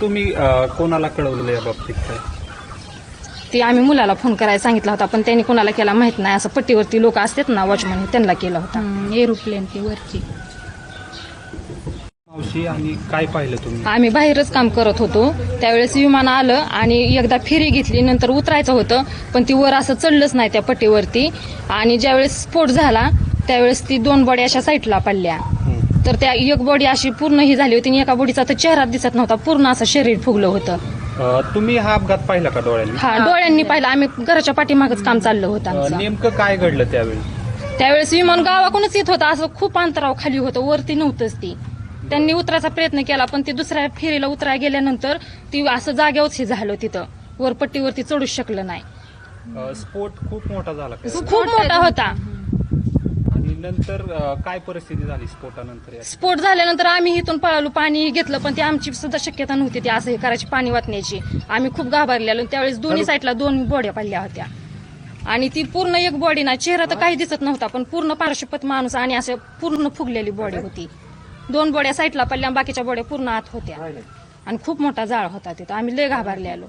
तुम्ही कोणाला कळवलं या बाबतीत काय? ते आम्ही मुलाला फोन करायला सांगितला होता, पण त्यांनी कोणाला केला माहित नाही. असं पट्टीवरती लोक असतात ना वॉचमन, त्यांना केला होता. एरोप्लेन ती वरची. मावशी, आणि काय पाहिलं तुम्ही? आम्ही बाहेरच काम करत होतो, त्यावेळेस विमान आलं आणि एकदा फेरी घेतली, नंतर उतरायचं होतं, पण ती वर असं चढलंच नाही त्या पट्टीवरती. आणि ज्यावेळेस स्फोट झाला त्यावेळेस ती 2 बॉडी अशा साईडला पडल्या. तर त्या एक बॉडी अशी पूर्ण ही झाली होती आणि एका बॉडीचा तर चेहरा दिसत नव्हता, पूर्ण असं शरीर फुगलं होतं. तुम्ही हा अपघात पाहिला का डोळ्यांनी? हा, डोळ्यांनी पाहिलं. आम्ही घराच्या पाठीमागच काम चाललं होतं आमचं. नेमकं काय घडलं त्यावेळी? त्यावेळेस विमान गावाकडूनच येत होतं, असं खूप अंतरावर खाली होतं, वरती नव्हतंच ती. त्यांनी उतरायचा प्रयत्न केला, पण ती दुसऱ्या फेरीला उतरायला गेल्यानंतर ती असं जागेवरच हे झालं, तिथं वरपट्टीवरती चढूच शकलं नाही. स्फोट खूप मोठा झाला का? खूप मोठा होता. आणि नंतर काय परिस्थिती झाली स्फोटानंतर? स्फोट झाल्यानंतर आम्ही इथून पळालो, पाणी घेतलं, पण ती आमची सुद्धा शक्यता नव्हती ती असं हे करायची, पाणी वाचण्याची. आम्ही खूप घाबरलेलो. त्यावेळेस दोन्ही साईडला 2 बॉड्या पडल्या होत्या आणि ती पूर्ण एक बॉडी ना, चेहरा तर काही दिसत नव्हता, पण पूर्ण पारशुपत माणूस आणि असं पूर्ण फुगलेली बॉडी होती. 2 बॉड्या साईडला पडल्या, बाकीच्या बॉड्या पूर्ण आत होत्या आणि खूप मोठा जाळ होता तिथं. आम्ही लय घाबरलेलो.